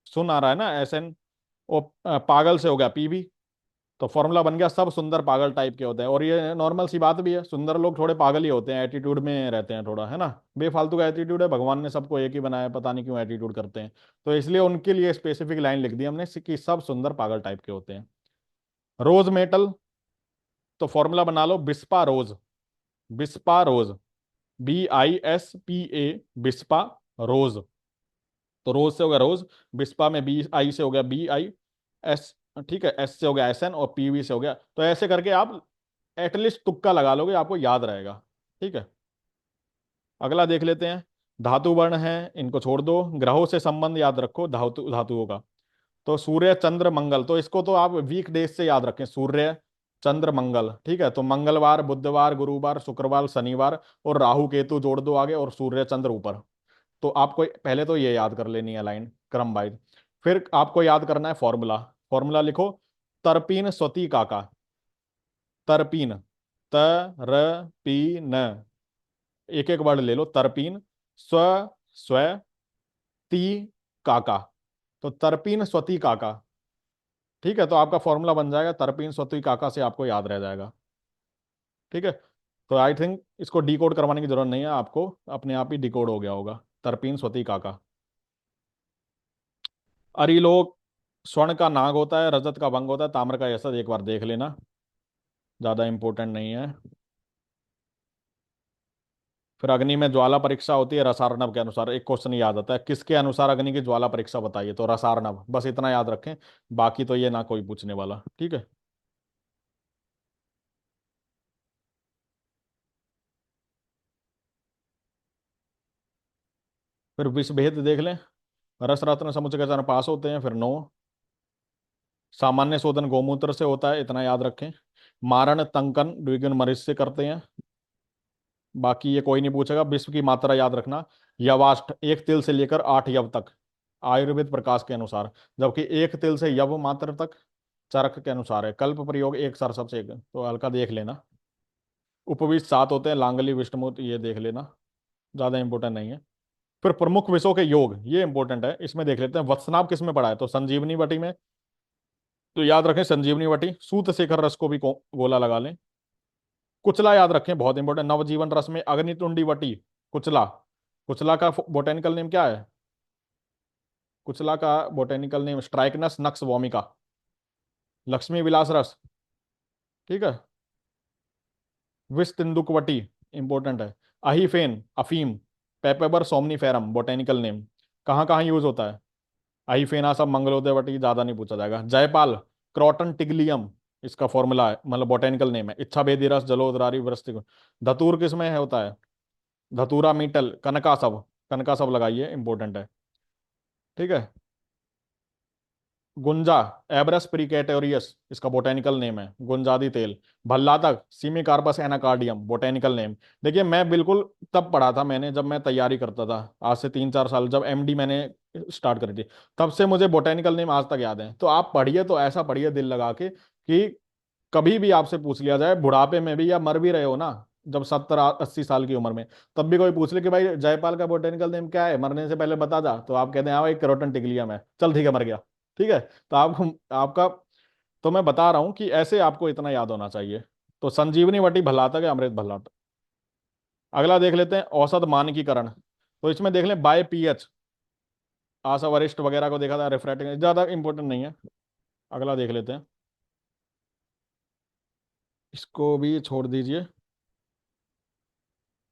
सुन आ रहा है ना Sn, और पागल से हो गया Pb। तो फॉर्मूला बन गया, सब सुंदर पागल टाइप के होते हैं। और ये नॉर्मल सी बात भी है, सुंदर लोग थोड़े पागल ही होते हैं, एटीट्यूड में रहते हैं थोड़ा, है ना, बेफालतू का एटीट्यूड है, भगवान ने सबको एक ही बनाया है, पता नहीं क्यों एटीट्यूड करते हैं। तो इसलिए उनके लिए स्पेसिफिक लाइन लिख दी हमने कि सब सुंदर पागल टाइप के होते हैं। रोज मेटल, तो फॉर्मूला बना लो, बिस्पा रोज, बिस्पा रोज, BISPA, बिस्पा रोज। तो रोज से हो गया रोज, बिस्पा में BI से हो गया BIS, ठीक है, S से हो गया SN, और PV से हो गया, तो ऐसे करके आप एटलीस्ट तुक्का लगा लोगे, आपको याद रहेगा, ठीक है। अगला देख लेते हैं, धातु वर्ण है, इनको छोड़ दो, ग्रहों से संबंध याद रखो धातुओं का। तो सूर्य चंद्र मंगल, तो इसको तो आप वीक डेज से याद रखें, सूर्य चंद्र मंगल, ठीक है, तो मंगलवार बुधवार गुरुवार शुक्रवार शनिवार, और राहु केतु जोड़ दो आगे, और सूर्य चंद्र ऊपर। तो आपको पहले तो ये याद कर लेनी है लाइन क्रम वाइज। फिर आपको याद करना है फॉर्मूला, फॉर्मूला लिखो, तरपीन स्वती काका, तरपीन, तरपीन, एक एक वर्ड ले लो, तरपीन, स्व, स्व, ती, काका, तो तरपीन स्वती काका, ठीक है, तो आपका फॉर्मूला बन जाएगा तरपीन स्वती काका, से आपको याद रह जाएगा, ठीक है। तो आई थिंक इसको डिकोड करवाने की जरूरत नहीं है आपको, अपने आप ही डिकोड हो गया होगा, तरपीन स्वती काका। अरिलोक स्वर्ण का नाग होता है, रजत का भंग होता है, ताम्र का यशद, एक बार देख लेना, ज्यादा इंपॉर्टेंट नहीं है। फिर अग्नि में ज्वाला परीक्षा होती है रसार्णव के अनुसार, एक क्वेश्चन याद आता है, किसके अनुसार अग्नि की ज्वाला परीक्षा बताइए, तो रसार्णव, बस इतना याद रखें, बाकी तो ये ना कोई पूछने वाला, ठीक है। फिर विष भेद देख लें, रस रत्न समुच्चय के चरण पास होते हैं, फिर नो। सामान्य शोधन गौमूत्र से होता है, इतना याद रखें। मारण तंकन द्विगुण मरीज से करते हैं, बाकी ये कोई नहीं पूछेगा। विश्व की मात्रा याद रखना, यवाष्ट, एक तिल से लेकर 8 यव तक, आयुर्वेद प्रकाश के अनुसार, जबकि एक तिल से यव मात्र तक चरक के अनुसार है। कल्प प्रयोग एक सरसब से एक, तो हल्का देख लेना। उपविष्ट 7 होते हैं, लांगली विष्णुमूर्त, ये देख लेना, ज्यादा इंपॉर्टेंट नहीं है। फिर प्रमुख विषयों के योग, ये इंपॉर्टेंट है, इसमें देख लेते हैं, वत्सनाभ किस में पढ़ा है, तो संजीवनी वटी में, तो याद रखें संजीवनी वटी। सूत शेखर रस को भी गोला लगा लें। कुचला याद रखें, बहुत इंपॉर्टेंट, नवजीवन रस में अग्नितुंडी वटी, कुचला, कुचला का बोटेनिकल नेम क्या है, कुचला का botanical name Strychnos nux vomica. Lakshmi Vilas Ras, ठीक है। विष तिंदुकवटी, इंपॉर्टेंट है। अहिफेन, अफीम, पेपेबर सोमनीफेरम, बोटेनिकल नेम, कहाँ कहाँ यूज होता है, आइफेना सब मंगलोदय ज्यादा नहीं पूछा जाएगा। जयपाल, क्रॉटन टिग्लियम इसका फॉर्मूला है, मतलब बोटेनिकल नेम है। इच्छा भेदी रस, जलोदरारी वृश्चिक। धतूर किस में है होता है? धतूरा मीटल, कनका सब। कनका सब लगाइए, इंपॉर्टेंट है। ठीक है। गुंजा, एबरस प्रिकेटोरियस इसका बोटेनिकल नेम है, गुंजादी तेल। भल्लातक, सीमिकार्पस एनाकार्डियम बोटेनिकल नेम। देखिए मैं बिल्कुल तब पढ़ा था मैंने जब मैं तैयारी करता था, आज से 3-4 साल, जब एमडी मैंने स्टार्ट करी थी। तब से मुझे बोटेनिकल नेम आज तक याद है। तो आप पढ़िए तो ऐसा पढ़िए दिल लगा के कि कभी भी आपसे पूछ लिया जाए बुढ़ापे में भी, या मर भी रहे हो ना, जब 70-80 साल की उम्र में, तब भी कोई पूछ ले कि भाई जयपाल का बोटेनिकल नेम क्या है, मरने से पहले बता जा, तो आप कहते हैं हाँ भाई करोटन टिग्लियम है, चल ठीक है मर गया। ठीक है। तो आपको आपका, तो मैं बता रहा हूं कि ऐसे आपको इतना याद होना चाहिए। तो संजीवनी वटी भल्लातक है, अमृत भल्लातक। अगला देख लेते हैं औसत मानकीकरण। तो इसमें देख लें बाय पीएच, आशा वरिष्ठ वगैरह को देखा था, रिफ्रैक्टिंग ज्यादा इंपॉर्टेंट नहीं है। अगला देख लेते हैं, इसको भी छोड़ दीजिए।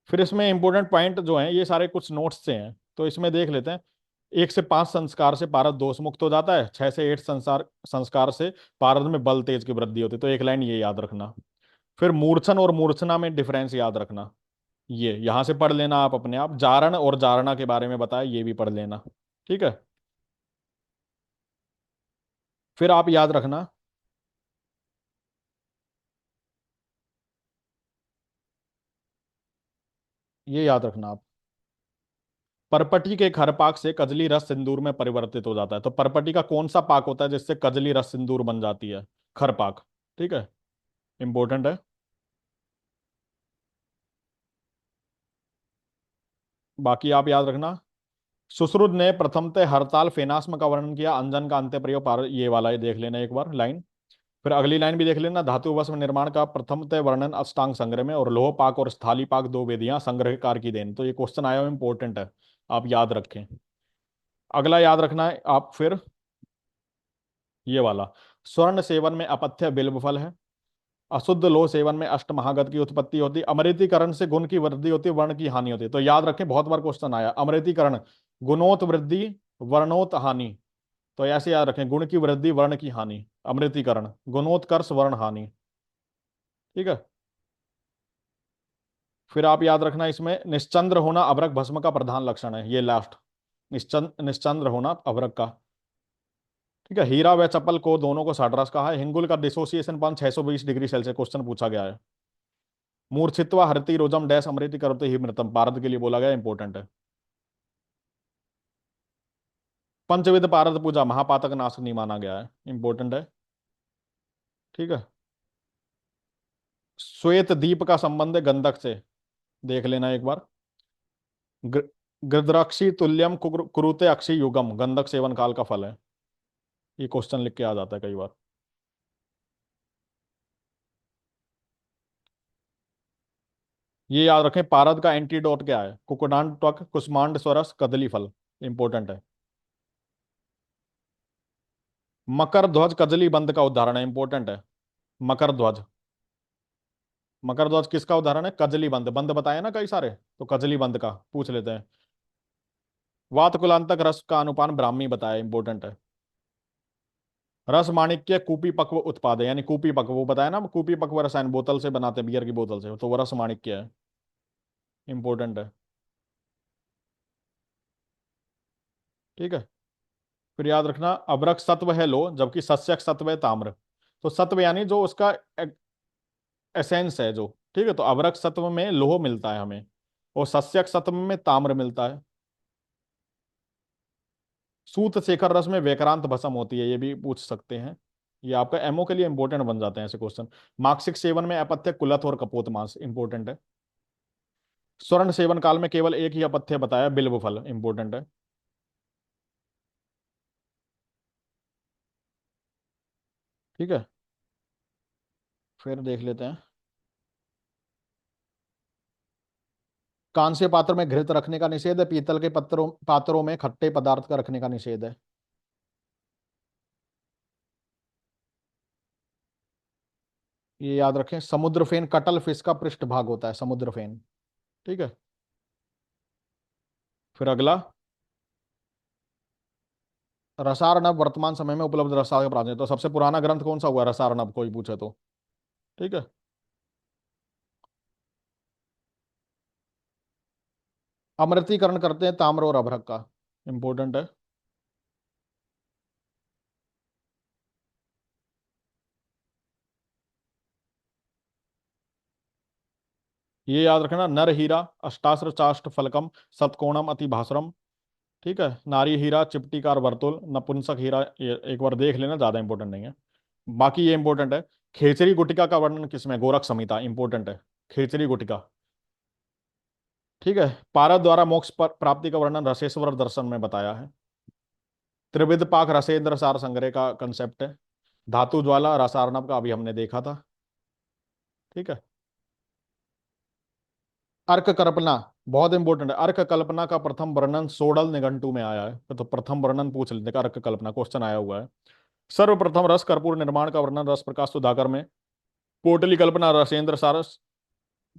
फिर इसमें इंपॉर्टेंट पॉइंट जो हैं ये सारे कुछ नोट्स से हैं, तो इसमें देख लेते हैं। 1 से 5 संस्कार से पारद दोष मुक्त हो जाता है, 6 से 8 संसार संस्कार से पारद में बल तेज की वृद्धि होती है। तो एक लाइन ये याद रखना। फिर मूर्छन और मूर्छना में डिफरेंस याद रखना, ये यहां से पढ़ लेना आप अपने आप। जारण और जारणा के बारे में बताया, ये भी पढ़ लेना। ठीक है। फिर आप याद रखना, ये याद रखना आप, परपटी के खरपाक से कजली रस सिंदूर में परिवर्तित हो जाता है। तो परपटी का कौन सा पाक होता है जिससे कजली रस सिंदूर बन जाती है? खरपाक। ठीक है, इंपॉर्टेंट है। बाकी आप याद रखना। सुश्रुत ने प्रथमतः हरताल फेनास्म का वर्णन किया, अंजन का अंत्य प्रयोग ये वाला ये देख लेना एक बार लाइन। फिर अगली लाइन भी देख लेना, धातु भस्म निर्माण का प्रथमतः वर्णन अष्टांग संग्रह में, और लोह पाक और स्थाली पाक दो विधियां संग्रहकार की देन। तो ये क्वेश्चन आया हुआ इंपॉर्टेंट है, आप याद रखें। अगला याद रखना है आप फिर, ये वाला, स्वर्ण सेवन में अपथ्य बिल्व फल है। अशुद्ध लोह सेवन में अष्ट महागत की उत्पत्ति होती है। अमृतीकरण से गुण की वृद्धि होती है, वर्ण की हानि होती है। तो याद रखें, बहुत बार क्वेश्चन आया, अमृतीकरण गुणोत वृद्धि, वर्णोत हानि। तो ऐसे याद रखें, गुण की वृद्धि वर्ण की हानि, अमृतीकरण गुणोत्कर्ष वर्ण हानि। ठीक है। फिर आप याद रखना, इसमें निश्चंद्र होना अभ्रक भस्म का प्रधान लक्षण है, ये लास्ट, निश्चंद्र होना अभ्रक का। ठीक है। हीरा व चप्पल को दोनों को साड्रास कहा है। हिंगुल का dissociation point 620 degree Celsius, question पूछा गया है। मूर्छित्वा हरति रोजम डैश अमृति करते ही मृतम, पारद के लिए बोला गया, इंपॉर्टेंट है। पंचविध पारद पूजा महापातक नाशक नहीं माना गया है, इंपॉर्टेंट है। ठीक है। श्वेत दीप का संबंध है गंधक से, देख लेना एक बार। ग- गृद्राक्षी तुल्यम कुरुते अक्षी युगम, गंधक सेवन काल का फल है। ये क्वेश्चन लिख के आ जाता है कई बार। ये याद रखें, पारद का एंटीडोट क्या है? कुकुडान त्वक, कुष्मांड स्वरस, कदली फल, इंपॉर्टेंट है। मकर ध्वज कजली बंद का उदाहरण है, इंपॉर्टेंट है। मकर ध्वज, मकर ध्वज किसका उदाहरण है? कजली बंद, बंद बताए ना कई सारे, तो कजली बंद का पूछ लेते हैं। वात कुलांतक रस का अनुपान ब्राह्मी बताया, इंपॉर्टेंट है। रस माणिक्य कूपी पक्व उत्पाद है, यानी कूपी पक्व, वो बताया ना, कूपी पक्व रसायन बोतल से बनाते हैं, बियर की बोतल से, तो वो रस माणिक्य है, इंपॉर्टेंट है। ठीक है। फिर याद रखना, अभ्रक सत्व है लो, जबकि सस्यक सत्व है ताम्र। तो सत्व यानी जो उसका एसेंस है जो, ठीक है, तो अभ्रक सत्व में लोह मिलता है हमें, और सस्यक सत्व में ताम्र मिलता है। सूत शेखर रस में वैक्रांत भस्म होती है, ये भी पूछ सकते हैं, ये आपका एमओ के लिए इंपॉर्टेंट बन जाते हैं ऐसे क्वेश्चन। मार्क्सिक सेवन में अपत्य कुलथ और कपोत मांस, इंपॉर्टेंट है। स्वर्ण सेवन काल में केवल एक ही अपत्य बताया, बिल्व फल, इंपॉर्टेंट है। ठीक है। फिर देख लेते हैं, कांस्य पात्र में घृत रखने का निषेध है, पीतल के पत्रों पात्रों में खट्टे पदार्थ का रखने का निषेध है। ये याद रखें, समुद्र फेन कटल फिश का पृष्ठ भाग होता है, समुद्र फेन। ठीक है। फिर अगला, रसार्णव वर्तमान समय में उपलब्ध रसायन के प्राचीन, तो सबसे पुराना ग्रंथ कौन सा हुआ रसार्णव, कोई पूछे तो। ठीक है। अमृतीकरण करते हैं ताम्र और अभ्रक का, इंपॉर्टेंट है। ये याद रखना, नर हीरा अष्टास्र चाष्ट फलकम सतकोणम अति भास्वरम। ठीक है। नारी हीरा चिपटीकार वर्तुल नपुंसक हीरा, ये एक बार देख लेना, ज्यादा इंपॉर्टेंट नहीं है। बाकी ये इंपॉर्टेंट है, खेचरी गुटिका का वर्णन किसमें, गोरख संहिता, इंपॉर्टेंट है। खेचरी गुटिका। ठीक है। पारद द्वारा मोक्ष प्राप्ति का वर्णन रसेश्वर दर्शन में बताया है। त्रिविध पाक रसेंद्र सार संग्रह का कंसेप्ट है। धातु ज्वाला रसार्णव का अभी हमने देखा था। ठीक है। अर्क कल्पना, बहुत इंपॉर्टेंट है। अर्क कल्पना का प्रथम वर्णन सोडल निघंटु में आया है, तो प्रथम वर्णन पूछ लेते हैं, अर्क कल्पना क्वेश्चन आया हुआ है। सर्वप्रथम रस कर्पूर निर्माण का वर्णन रस प्रकाश सुधाकर में। पोटली कल्पना रसेंद्र सारस।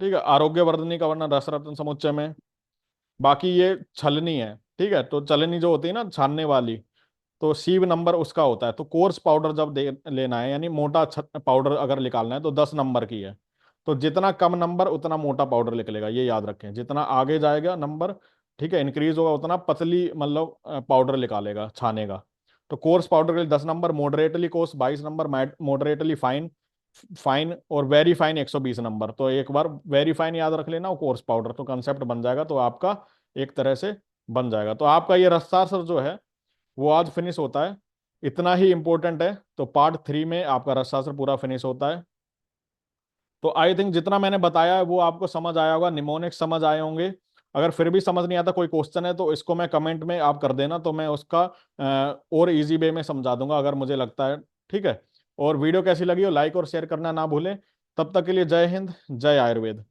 ठीक है। आरोग्य वर्धनी का वर्णन रस रत्न समुच्चय में। बाकी ये छलनी है। ठीक है। तो छलनी जो होती है ना छानने वाली, तो सीव नंबर उसका होता है। तो कोर्स पाउडर जब लेना है, यानी मोटा पाउडर अगर निकालना है, तो 10 नंबर की है। तो जितना कम नंबर उतना मोटा पाउडर निकलेगा, ये याद रखें। जितना आगे जाएगा नंबर, ठीक है, इंक्रीज होगा, उतना पतली मतलब पाउडर निकालेगा छानेगा। तो कोर्स पाउडर के लिए 10 number, moderately course 22 number, moderately fine, fine और वेरी फाइन 120 नंबर। तो एक बार वेरी फाइन याद रख लेना, कोर्स पाउडर, तो कंसेप्ट बन जाएगा, तो आपका एक तरह से बन जाएगा। तो आपका ये रफ्तार सर जो है वो आज फिनिश होता है। इतना ही इंपॉर्टेंट है, तो पार्ट 3 में आपका रसशास्त्र पूरा फिनिश होता है। तो आई थिंक जितना मैंने बताया है वो आपको समझ आया होगा, निमोनिक समझ आए होंगे। अगर फिर भी समझ नहीं आता, कोई क्वेश्चन है तो इसको मैं कमेंट में आप कर देना, तो मैं उसका और इजी वे में समझा दूंगा अगर मुझे लगता है। ठीक है। और वीडियो कैसी लगी हो लाइक और शेयर करना ना भूलें। तब तक के लिए जय हिंद, जय आयुर्वेद।